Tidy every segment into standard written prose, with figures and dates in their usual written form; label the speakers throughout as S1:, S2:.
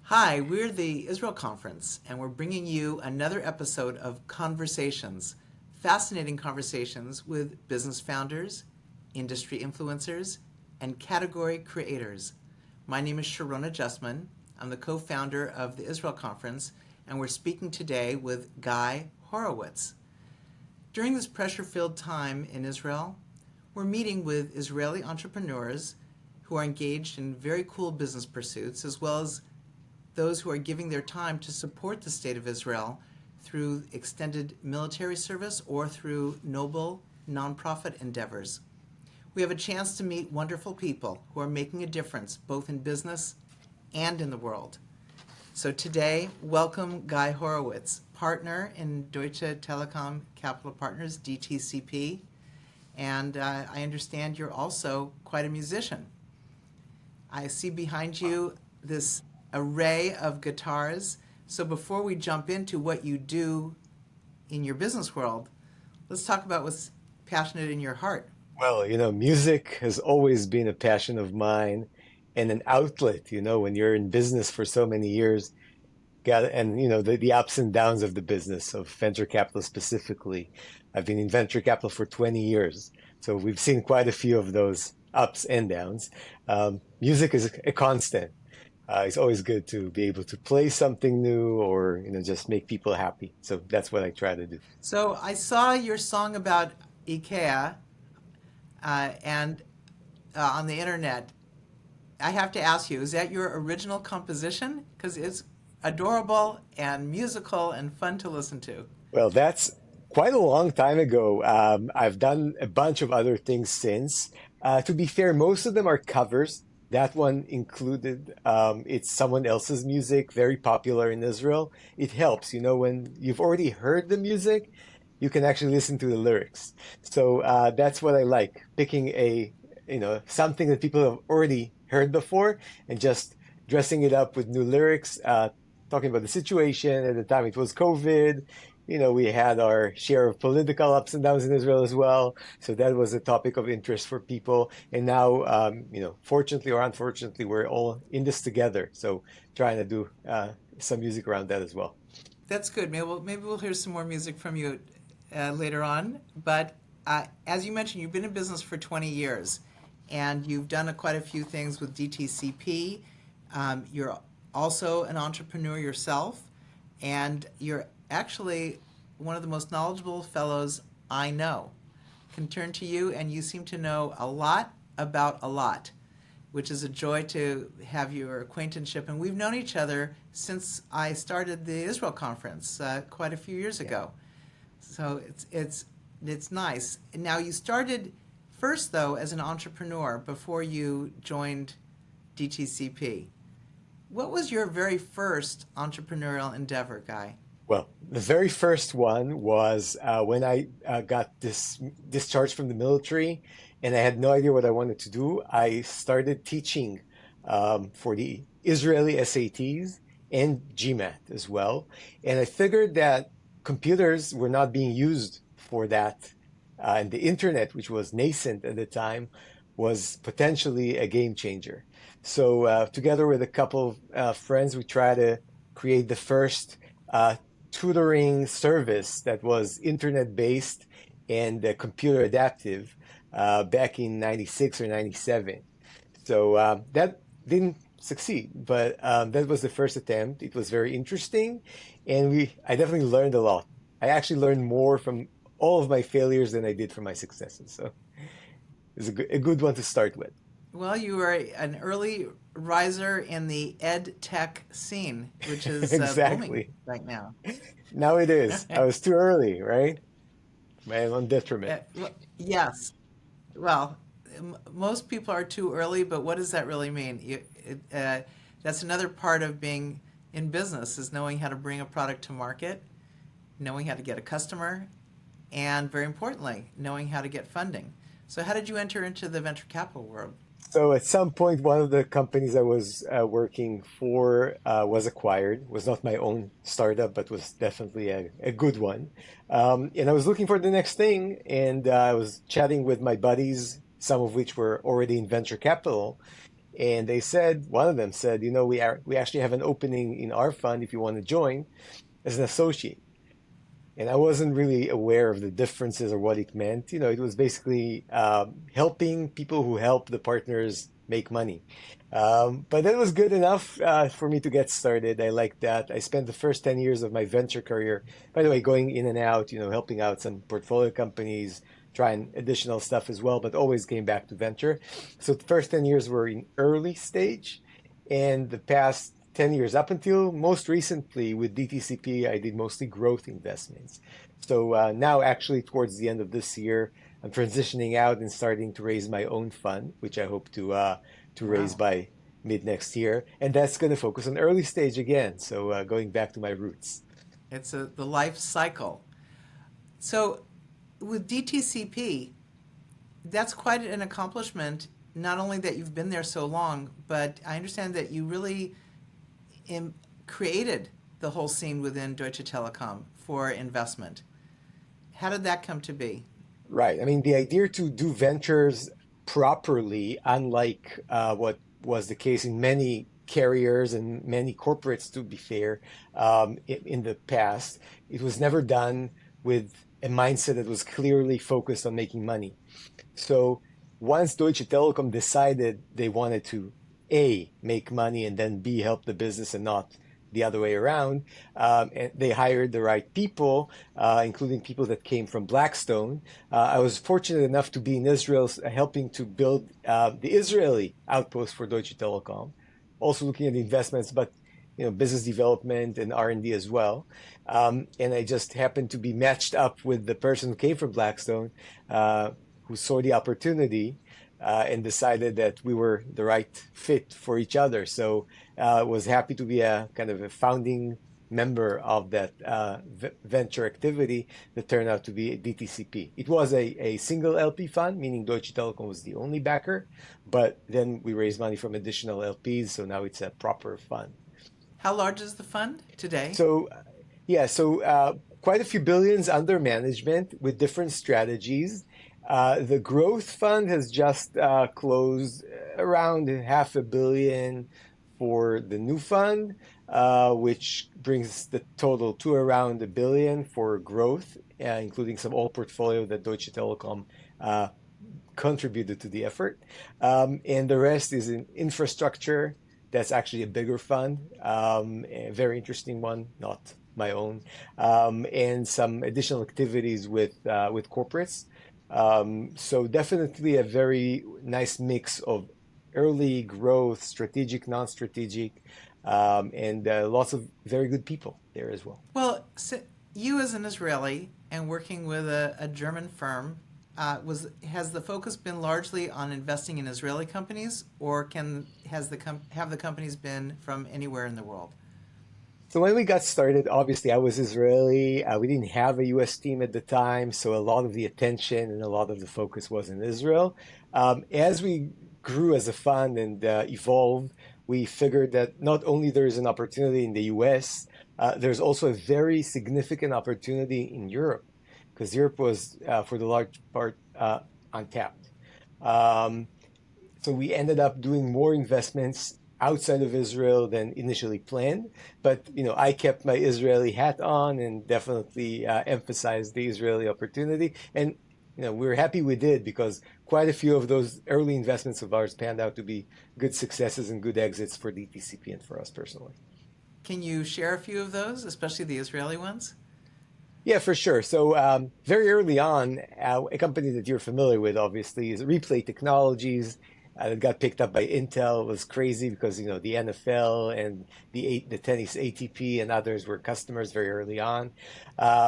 S1: Hi, we're the Israel Conference, and we're bringing you another episode of Conversations, fascinating conversations with business founders, industry influencers, and category creators. My name is Sharona Justman. I'm the co-founder of the Israel Conference, and we're speaking today with Guy Horowitz. During this pressure-filled time in Israel, we're meeting with Israeli entrepreneurs who are engaged in very cool business pursuits, as well as those who are giving their time to support the State of Israel through extended military service or through noble nonprofit endeavors. We have a chance to meet wonderful people who are making a difference both in business and in the world. So today, welcome Guy Horowitz, partner in Deutsche Telekom Capital Partners, DTCP, and I understand you're also quite a musician. I see behind you this array of guitars. So before we jump into what you do in your business world, let's talk about what's passionate in your heart.
S2: Well, music has always been a passion of mine and an outlet, when you're in business for so many years, and the ups and downs of the business of venture capital specifically. I've been in venture capital for 20 years, so we've seen quite a few of those ups and downs. Music is a constant. It's always good to be able to play something new or, just make people happy. So that's what I try to do.
S1: So I saw your song about IKEA and on the internet. I have to ask you, is that your original composition? Because it's adorable and musical and fun to listen to.
S2: Well, that's quite a long time ago. I've done a bunch of other things since. To be fair, most of them are covers. That one included, it's someone else's music, very popular in Israel. It helps, when you've already heard the music, you can actually listen to the lyrics. So that's what I like, picking something that people have already heard before and just dressing it up with new lyrics, talking about the situation. At the time, it was COVID. We had our share of political ups and downs in Israel as well. So that was a topic of interest for people. And now, fortunately or unfortunately, we're all in this together. So trying to do some music around that as well.
S1: That's good. Maybe we'll hear some more music from you later on. But as you mentioned, you've been in business for 20 years, and you've done quite a few things with DTCP. You're also an entrepreneur yourself, and you're actually one of the most knowledgeable fellows I know. Can turn to you, and you seem to know a lot about a lot, which is a joy to have your acquaintanceship. And we've known each other since I started the Israel conference quite a few years ago. So it's nice. Now you started first though as an entrepreneur before you joined DTCP. What was your very first entrepreneurial endeavor, Guy?
S2: Well, the very first one was when I got this discharged from the military and I had no idea what I wanted to do. I started teaching for the Israeli SATs and GMAT as well. And I figured that computers were not being used for that. And the internet, which was nascent at the time, was potentially a game changer. So together with a couple of friends, we tried to create the first tutoring service that was internet based and computer adaptive back in 96 or 97. So that didn't succeed, but that was the first attempt. It was very interesting, and I definitely learned a lot. I actually learned more from all of my failures than I did from my successes. So it's a good one to start with.
S1: Well, you were an early riser in the ed tech scene, which is booming
S2: Exactly.
S1: right now.
S2: Now it is. I was too early, right? My own detriment.
S1: Yes. Well, most people are too early, but what does that really mean? That's another part of being in business is knowing how to bring a product to market, knowing how to get a customer, and very importantly, knowing how to get funding. So how did you enter into the venture capital world?
S2: So at some point, one of the companies I was working for was acquired. Was not my own startup, but was definitely a good one. And I was looking for the next thing, and I was chatting with my buddies, some of which were already in venture capital. And they said, one of them said, we actually have an opening in our fund if you want to join as an associate. And I wasn't really aware of the differences or what it meant. It was basically helping people who help the partners make money. But that was good enough for me to get started. I liked that. I spent the first 10 years of my venture career, by the way, going in and out, helping out some portfolio companies, trying additional stuff as well, but always came back to venture. So the first 10 years were in early stage, and the past 10 years up until most recently with DTCP, I did mostly growth investments. So now actually towards the end of this year, I'm transitioning out and starting to raise my own fund, which I hope to raise
S1: Wow.
S2: by mid next year. And that's going to focus on early stage again. So going back to my roots.
S1: It's the life cycle. So with DTCP, that's quite an accomplishment. Not only that you've been there so long, but I understand that you really created the whole scene within Deutsche Telekom for investment. How did that come to be?
S2: Right. I mean, the idea to do ventures properly, unlike what was the case in many carriers and many corporates, to be fair, in the past, it was never done with a mindset that was clearly focused on making money. So once Deutsche Telekom decided they wanted to A, make money and then B, help the business and not the other way around, and they hired the right people, including people that came from Blackstone. I was fortunate enough to be in Israel helping to build the Israeli outpost for Deutsche Telekom, also looking at the investments, but business development and R&D as well. And I just happened to be matched up with the person who came from Blackstone, who saw the opportunity and decided that we were the right fit for each other. So was happy to be a kind of a founding member of that venture activity that turned out to be a DTCP. It was a single LP fund, meaning Deutsche Telekom was the only backer, but then we raised money from additional LPs, so now it's a proper fund.
S1: How large is the fund today?
S2: So, yeah, so quite a few billions under management with different strategies. The growth fund has just closed around $500 million for the new fund, which brings the total to around $1 billion for growth, including some old portfolio that Deutsche Telekom contributed to the effort. And the rest is in infrastructure. That's actually a bigger fund, a very interesting one, not my own, and some additional activities with corporates. So definitely a very nice mix of early growth, strategic, non-strategic, and lots of very good people there as well.
S1: Well, so you as an Israeli and working with a German firm, has the focus been largely on investing in Israeli companies, or have the companies been from anywhere in the world?
S2: So when we got started, obviously I was Israeli. We didn't have a US team at the time, so a lot of the attention and a lot of the focus was in Israel. As we grew as a fund and evolved, we figured that not only there is an opportunity in the US, there's also a very significant opportunity in Europe, because Europe was, for the large part, untapped. Um, so we ended up doing more investments outside of Israel than initially planned. But I kept my Israeli hat on and definitely emphasized the Israeli opportunity. And we're happy we did, because quite a few of those early investments of ours panned out to be good successes and good exits for DTCP and for us personally.
S1: Can you share a few of those, especially the Israeli ones?
S2: Yeah, for sure. So very early on, a company that you're familiar with, obviously, is Replay Technologies. It got picked up by Intel. It was crazy because the NFL and the tennis ATP and others were customers very early on.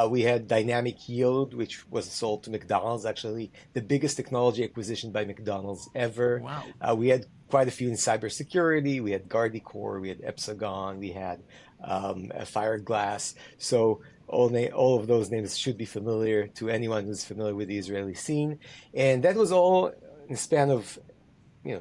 S2: We had Dynamic Yield, which was sold to McDonald's, actually the biggest technology acquisition by McDonald's ever.
S1: Wow.
S2: We had quite a few in cybersecurity. We had Guardicore, we had Epsagon, we had Fireglass. So all of those names should be familiar to anyone who's familiar with the Israeli scene. And that was all in the span of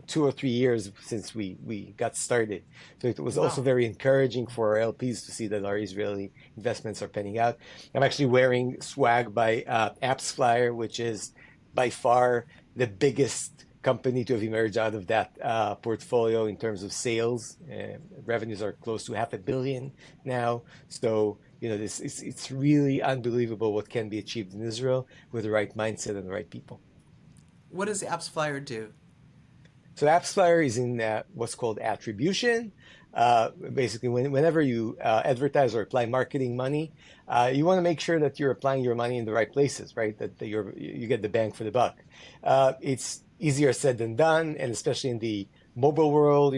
S2: 2 or 3 years since we got started. So it was also
S1: Wow.
S2: very encouraging for our LPs to see that our Israeli investments are panning out. I'm actually wearing swag by Apps Flyer, which is by far the biggest company to have emerged out of that portfolio in terms of sales. Revenues are close to $500 million now. So, it's really unbelievable what can be achieved in Israel with the right mindset and the right people.
S1: What does AppsFlyer do?
S2: So AppsFlyer is in what's called attribution. Basically, whenever you advertise or apply marketing money, you want to make sure that you're applying your money in the right places, right? That you get the bang for the buck. It's easier said than done, and especially in the mobile world,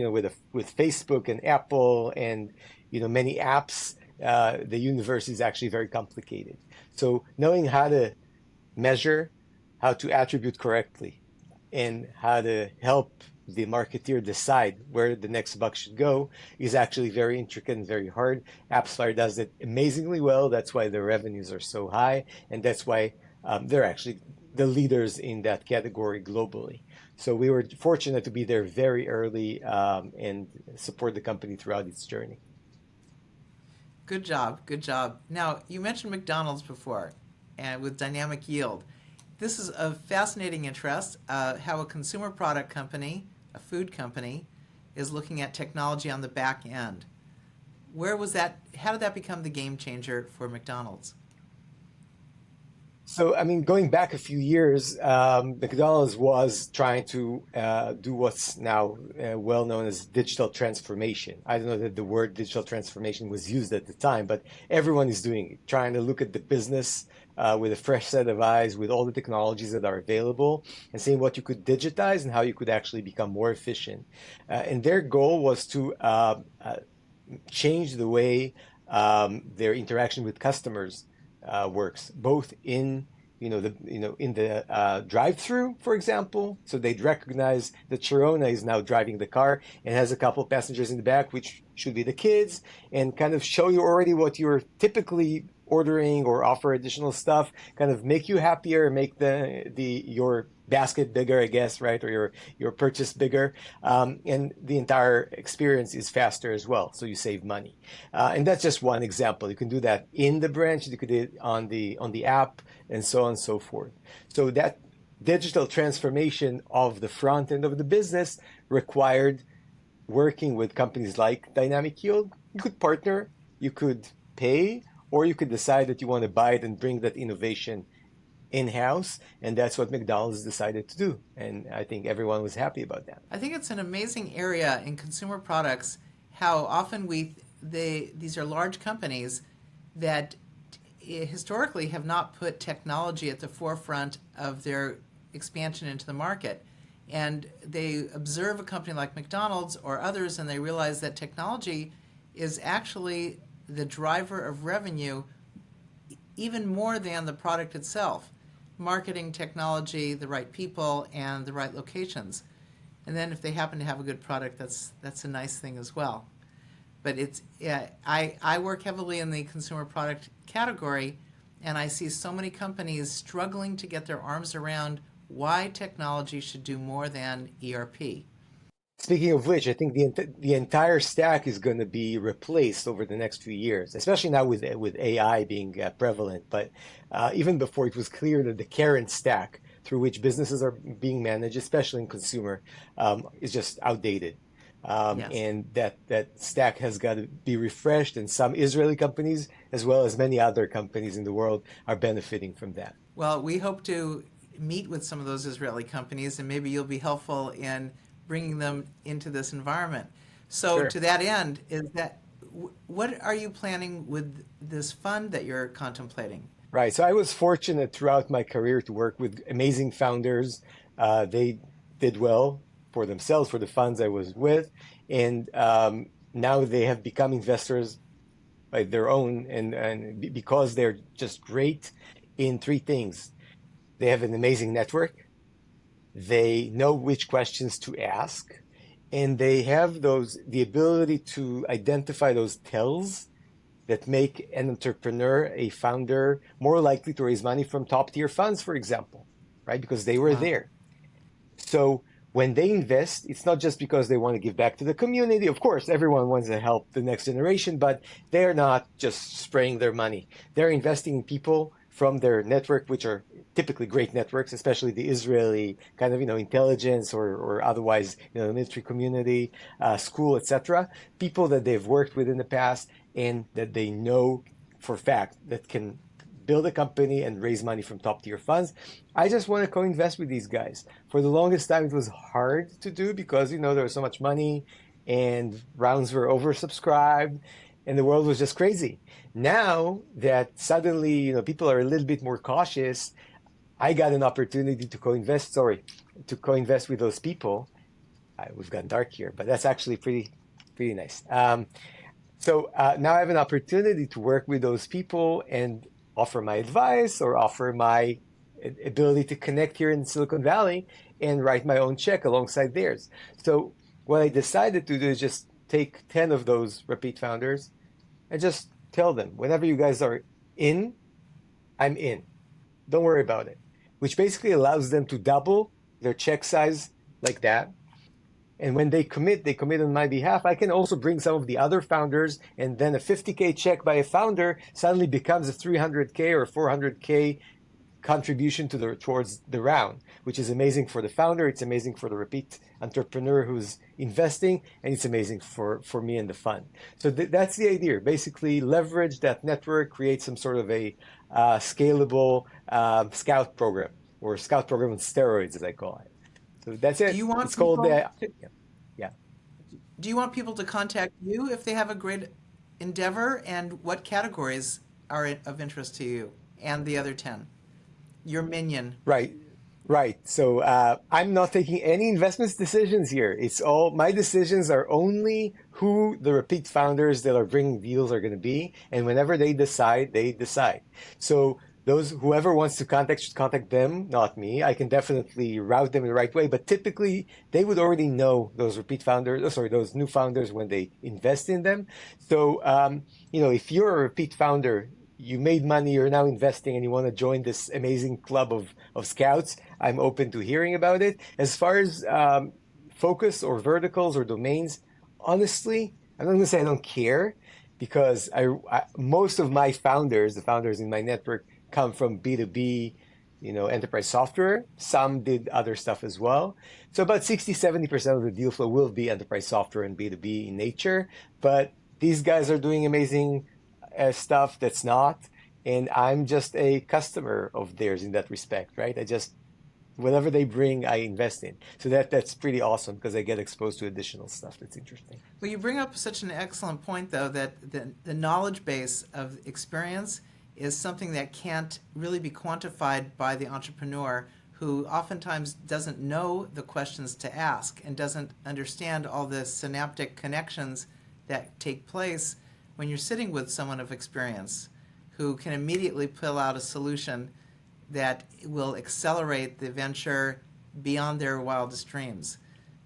S2: with Facebook and Apple and many apps, the universe is actually very complicated. So knowing how to measure, how to attribute correctly, and how to help the marketeer decide where the next buck should go is actually very intricate and very hard. AppsFlyer does it amazingly well. That's why their revenues are so high, and that's why they're actually the leaders in that category globally. So we were fortunate to be there very early and support the company throughout its journey.
S1: Good job. Good job. Now, you mentioned McDonald's before, and with dynamic yield. This is of fascinating interest, how a consumer product company, a food company, is looking at technology on the back end. Where was that? How did that become the game changer for McDonald's?
S2: So, I mean, going back a few years, McDonald's was trying to do what's now well known as digital transformation. I don't know that the word digital transformation was used at the time, but everyone is doing it, trying to look at the business with a fresh set of eyes, with all the technologies that are available, and seeing what you could digitize and how you could actually become more efficient. And their goal was to change the way their interaction with customers works, both in in the drive-through, for example. So they'd recognize that Sharona is now driving the car and has a couple of passengers in the back, which should be the kids, and kind of show you already what you're typically ordering or offer additional stuff, kind of make you happier, make your basket bigger, I guess, right? Or your purchase bigger. And the entire experience is faster as well. So you save money. And that's just one example. You can do that in the branch, you could do it on the app, and so on and so forth. So that digital transformation of the front end of the business required working with companies like Dynamic Yield. You could partner, you could pay, or you could decide that you want to buy it and bring that innovation in-house, and that's what McDonald's decided to do. And I think everyone was happy about that.
S1: I think it's an amazing area in consumer products how often these are large companies that historically have not put technology at the forefront of their expansion into the market. And they observe a company like McDonald's or others, and they realize that technology is actually the driver of revenue even more than the product itself. Marketing, technology, the right people, and the right locations. And then if they happen to have a good product, that's a nice thing as well. But I work heavily in the consumer product category, and I see so many companies struggling to get their arms around why technology should do more than ERP.
S2: Speaking of which, I think the entire stack is going to be replaced over the next few years, especially now with AI being prevalent. But even before, it was clear that the current stack through which businesses are being managed, especially in consumer, is just outdated.
S1: Yes.
S2: And that stack has got to be refreshed, and some Israeli companies, as well as many other companies in the world, are benefiting from that.
S1: Well, we hope to meet with some of those Israeli companies, and maybe you'll be helpful in bringing them into this environment. So
S2: Sure.
S1: to that end, what are you planning with this fund that you're contemplating?
S2: Right. So I was fortunate throughout my career to work with amazing founders. They did well for themselves, for the funds I was with, and now they have become investors by their own, and because they're just great in three things. They have an amazing network. They know which questions to ask, and they have the ability to identify those tells that make an entrepreneur, a founder, more likely to raise money from top tier funds, for example, right? Because they were
S1: Wow.
S2: there. So when they invest, it's not just because they want to give back to the community. Of course, everyone wants to help the next generation, but they're not just spraying their money. They're investing in people from their network, which are typically great networks, especially the Israeli kind of, intelligence or otherwise, military community, school, etc. People that they've worked with in the past and that they know for a fact that can build a company and raise money from top tier funds. I just want to co-invest with these guys. For the longest time, it was hard to do because, there was so much money and rounds were oversubscribed and the world was just crazy. Now that suddenly, people are a little bit more cautious, I got an opportunity to co-invest, to co-invest with those people. We've gone dark here, but that's actually pretty nice. So now I have an opportunity to work with those people and offer my advice or offer my ability to connect here in Silicon Valley and write my own check alongside theirs. So what I decided to do is just take 10 of those repeat founders and just tell them, whenever you guys are in, I'm in. Don't worry about it. Which basically allows them to double their check size like that. And when they commit on my behalf. I can also bring some of the other founders, and then a 50K check by a founder suddenly becomes a 300K or 400K contribution towards the round, which is amazing for the founder. It's amazing for the repeat entrepreneur who's investing, and it's amazing for me and the fund. So that's the idea. Basically, leverage that network, create some sort of a scalable scout program, or scout program on steroids, as I call it. So that's
S1: Do
S2: it.
S1: you want
S2: It's called
S1: people?
S2: yeah.
S1: Do you want people to contact you if they have a great endeavor? And what categories are of interest to you and the other 10? Your minion.
S2: Right, right. So I'm not taking any investments decisions here. It's all my decisions are only who the repeat founders that are bringing deals are going to be, and whenever they decide, they decide. So whoever wants to contact should contact them, not me. I can definitely route them in the right way, but typically they would already know those repeat founders, those new founders when they invest in them. So if you're a repeat founder, you made money, you're now investing, and you want to join this amazing club of scouts, I'm open to hearing about it. As far as focus or verticals or domains, honestly, I'm not going to say I don't care, because most of my founders, the founders in my network, come from B2B, enterprise software. Some did other stuff as well. So about 60-70% of the deal flow will be enterprise software and B2B in nature. But these guys are doing amazing stuff that's not. And I'm just a customer of theirs in that respect, right? Whatever they bring, I invest in. So that's pretty awesome because I get exposed to additional stuff that's interesting.
S1: Well, you bring up such an excellent point, though, that the knowledge base of experience is something that can't really be quantified by the entrepreneur, who oftentimes doesn't know the questions to ask and doesn't understand all the synaptic connections that take place when you're sitting with someone of experience who can immediately pull out a solution that will accelerate the venture beyond their wildest dreams,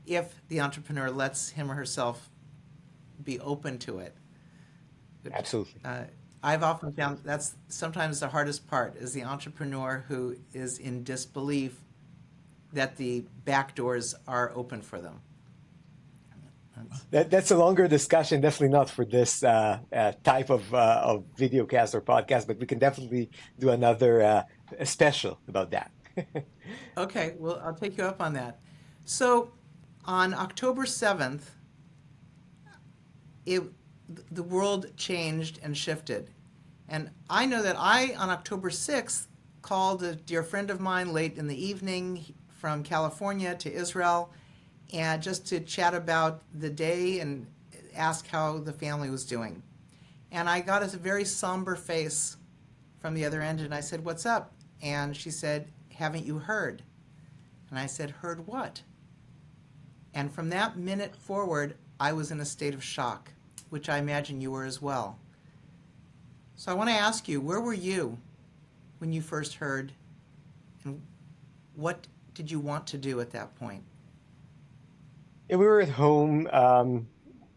S1: if the entrepreneur lets him or herself be open to it.
S2: Absolutely.
S1: I've often found that's sometimes the hardest part, is the entrepreneur who is in disbelief that the back doors are open for them.
S2: That's a longer discussion, definitely not for this type of video cast or podcast, but we can definitely do another special about that.
S1: Okay, well, I'll take you up on that. So on October 7th, the world changed and shifted. And I know that on October 6th, called a dear friend of mine late in the evening from California to Israel, and just to chat about the day and ask how the family was doing. And I got a very somber face from the other end, and I said, "What's up?" And she said, "Haven't you heard?" And I said, "Heard what?" And from that minute forward, I was in a state of shock, which I imagine you were as well. So I want to ask you, where were you when you first heard, and what did you want to do at that point?
S2: Yeah, we were at home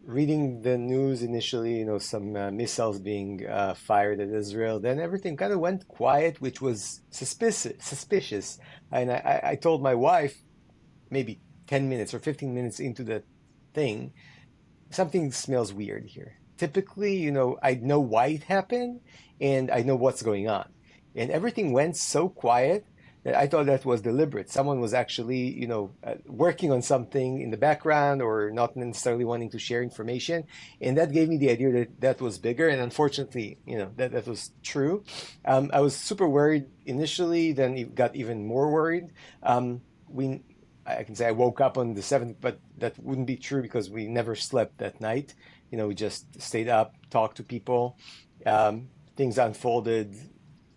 S2: reading the news initially, some missiles being fired at Israel. Then everything kind of went quiet, which was suspicious. And I told my wife, maybe 10 minutes or 15 minutes into the thing, something smells weird here. Typically, I know why it happened and I know what's going on. And everything went so quiet that I thought that was deliberate. Someone was actually, working on something in the background or not necessarily wanting to share information. And that gave me the idea that that was bigger. And unfortunately, that was true. I was super worried initially, then it got even more worried. We, I can say I woke up on the 7th, but that wouldn't be true because we never slept that night. We just stayed up, talked to people. Things unfolded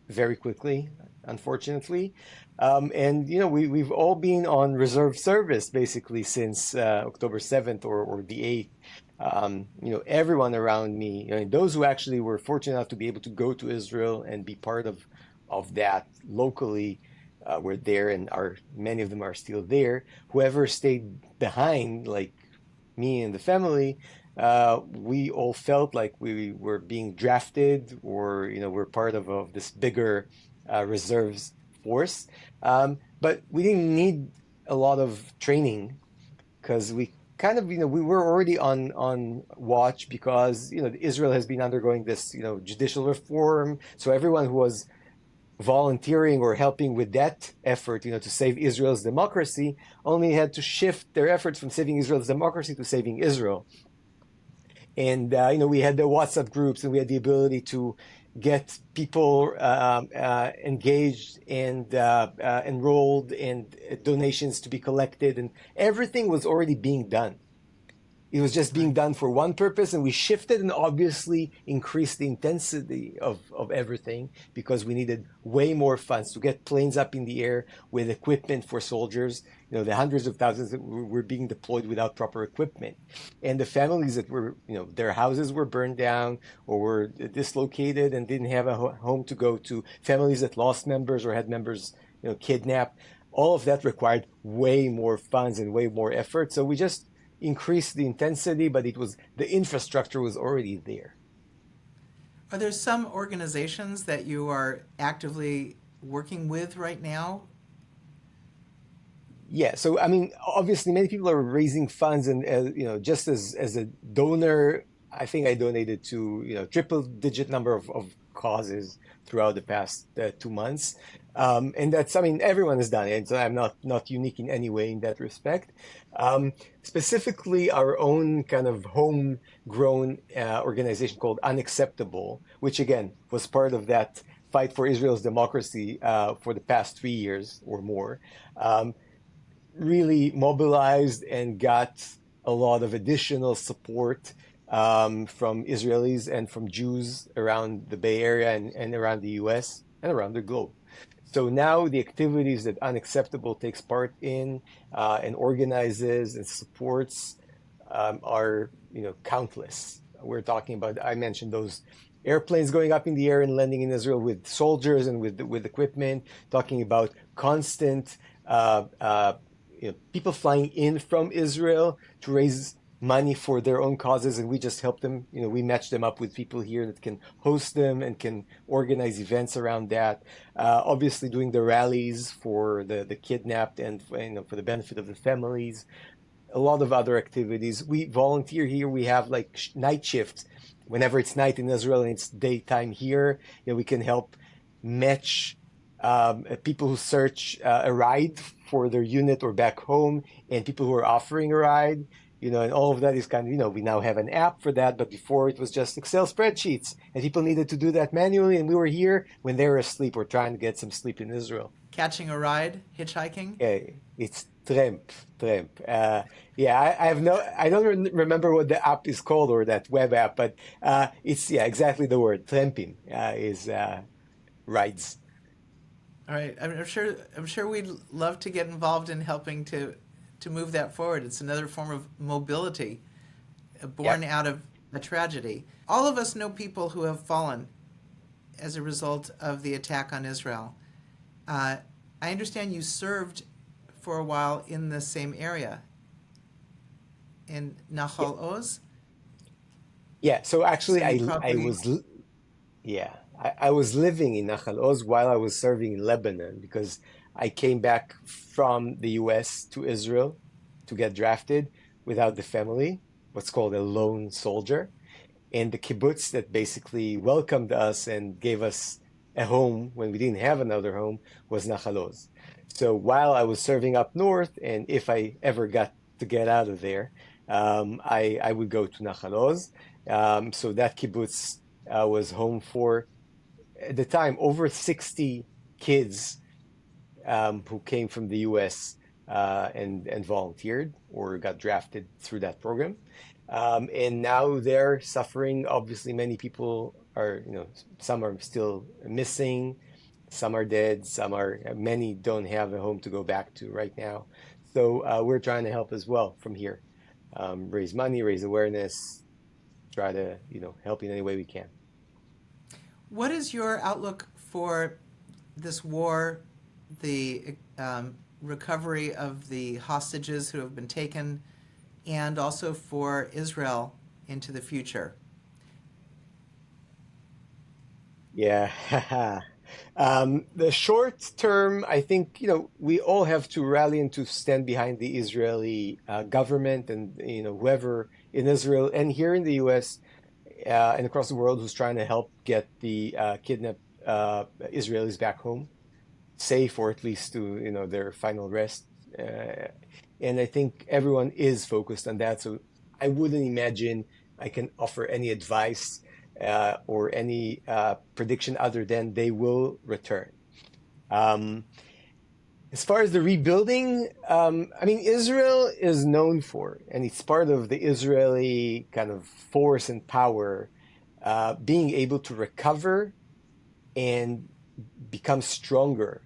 S2: very quickly, unfortunately. And we've all been on reserve service basically since October 7th or the 8th. Everyone around me, those who actually were fortunate enough to be able to go to Israel and be part of that locally, were there, and are many of them are still there. Whoever stayed behind, like me and the family, we all felt like we were being drafted, or we're part of this bigger reserves force. But we didn't need a lot of training because we kind of we were already on watch because Israel has been undergoing this judicial reform. So everyone who was volunteering or helping with that effort, to save Israel's democracy, only had to shift their efforts from saving Israel's democracy to saving Israel. And we had the WhatsApp groups, and we had the ability to get people engaged and enrolled, and donations to be collected, and everything was already being done. It was just being done for one purpose, and we shifted and obviously increased the intensity of everything because we needed way more funds to get planes up in the air with equipment for soldiers. The hundreds of thousands that were being deployed without proper equipment. And the families that were, their houses were burned down or were dislocated and didn't have a home to go to, families that lost members or had members, kidnapped. All of that required way more funds and way more effort. So we just increase the intensity, but the infrastructure was already there.
S1: Are there some organizations that you are actively working with right now?
S2: Yeah, so I mean, obviously, many people are raising funds, and just as a donor, I think I donated to triple-digit number of causes throughout the past 2 months, and that's, I mean, everyone has done it, so I'm not unique in any way in that respect. Specifically, our own kind of homegrown organization called Unacceptable, which again was part of that fight for Israel's democracy for the past 3 years or more. Really mobilized and got a lot of additional support from Israelis and from Jews around the Bay Area and around the US and around the globe. So now the activities that Unacceptable takes part in and organizes and supports are countless. We're talking about, I mentioned those airplanes going up in the air and landing in Israel with soldiers and with equipment, talking about constant people flying in from Israel to raise money for their own causes, and we just help them. We match them up with people here that can host them and can organize events around that. Obviously, doing the rallies for the kidnapped and for the benefit of the families. A lot of other activities. We volunteer here. We have like night shifts. Whenever it's night in Israel and it's daytime here, we can help match people who search a ride for their unit or back home, and people who are offering a ride, and all of that is kind of, we now have an app for that, but before it was just Excel spreadsheets, and people needed to do that manually, and we were here when they were asleep or trying to get some sleep in Israel.
S1: Catching a ride, hitchhiking?
S2: Yeah, it's tramp. Yeah, I don't remember what the app is called or that web app, but it's, yeah, exactly the word. Tramping is rides.
S1: All right. I'm sure we'd love to get involved in helping to move that forward. It's another form of mobility born out of a tragedy. All of us know people who have fallen as a result of the attack on Israel. I understand you served for a while in the same area, in Nahal Oz.
S2: Yeah, so actually,
S1: So you probably
S2: I was living in Nahal Oz while I was serving in Lebanon because I came back from the US to Israel to get drafted without the family, what's called a lone soldier. And the kibbutz that basically welcomed us and gave us a home when we didn't have another home was Nachal Oz. So while I was serving up north, and if I ever got to get out of there, I would go to Nachal Oz. So that kibbutz was home for, at the time, over 60 kids who came from the US and volunteered or got drafted through that program. And now they're suffering. Obviously, many people are, some are still missing, some are dead, many don't have a home to go back to right now. So we're trying to help as well from here. Raise money, raise awareness, try to, help in any way we can.
S1: What is your outlook for this war, the recovery of the hostages who have been taken, and also for Israel into the future?
S2: Yeah. The short term, I think, we all have to rally and to stand behind the Israeli government and, whoever in Israel and here in the US and across the world who's trying to help get the kidnapped Israelis back home, safe or at least to, their final rest. And I think everyone is focused on that. So I wouldn't imagine I can offer any advice or any prediction other than they will return. Um, as far as the rebuilding, I mean, Israel is known for, and it's part of the Israeli kind of force and power, being able to recover and become stronger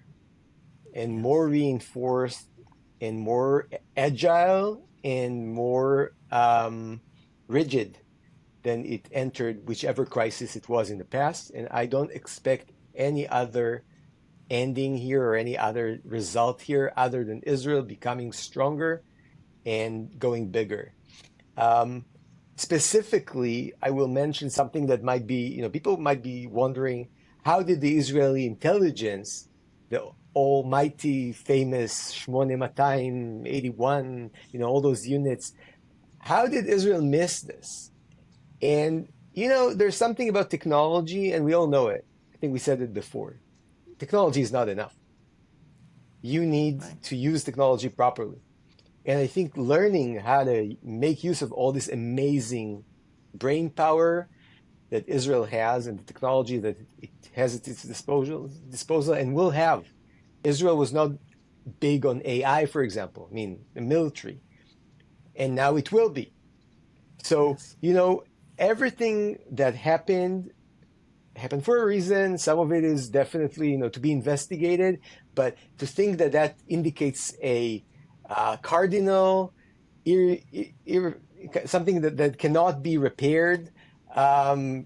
S2: and
S1: Yes.
S2: more reinforced and more agile and more rigid than it entered whichever crisis it was in the past. And I don't expect any other ending here or any other result here other than Israel becoming stronger and going bigger. Um, Specifically, I will mention something that might be, people might be wondering, how did the Israeli intelligence, the almighty famous 8281, all those units, how did Israel miss this? And, there's something about technology, and we all know it. I think we said it before. Technology is not enough. You need
S1: Right.
S2: to use technology properly. And I think learning how to make use of all this amazing brain power that Israel has and the technology that it has at its disposal and will have. Israel was not big on AI, for example, I mean, the military, and now it will be. So,
S1: Yes.
S2: everything that happened for a reason. Some of it is definitely, to be investigated, but to think that that indicates a cardinal, ir, ir, something that cannot be repaired,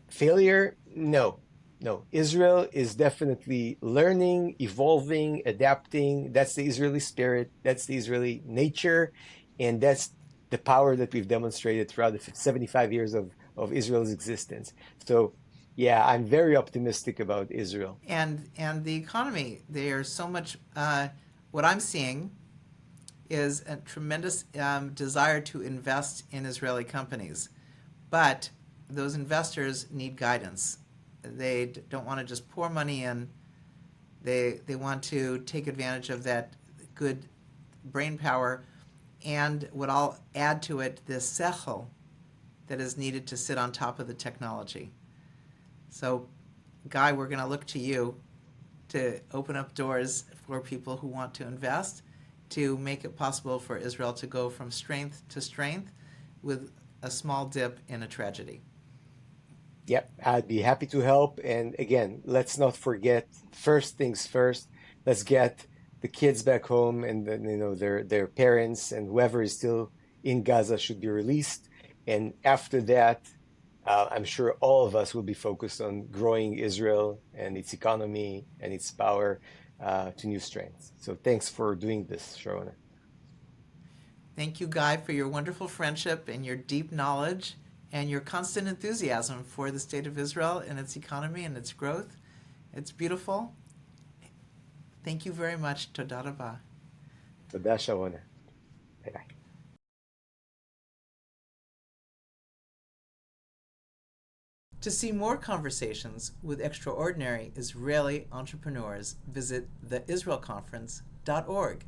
S2: failure, no. No, Israel is definitely learning, evolving, adapting. That's the Israeli spirit. That's the Israeli nature. And that's the power that we've demonstrated throughout the 75 years of Israel's existence. So yeah, I'm very optimistic about Israel.
S1: And the economy. There's so much. What I'm seeing is a tremendous desire to invest in Israeli companies, but those investors need guidance. They don't want to just pour money in. They want to take advantage of that good brain power, and what I'll add to it, the sechel that is needed to sit on top of the technology. So, Guy, we're going to look to you to open up doors for people who want to invest, to make it possible for Israel to go from strength to strength with a small dip in a tragedy.
S2: Yep, I'd be happy to help. And again, let's not forget, first things first, let's get the kids back home and then, their parents and whoever is still in Gaza should be released. And after that, I'm sure all of us will be focused on growing Israel and its economy and its power to new strengths. So thanks for doing this, Sharona.
S1: Thank you, Guy, for your wonderful friendship and your deep knowledge and your constant enthusiasm for the state of Israel and its economy and its growth. It's beautiful. Thank you very much. Toda rabah.
S2: Toda, Sharona. Bye-bye.
S1: To see more conversations with extraordinary Israeli entrepreneurs, visit theisraelconference.org.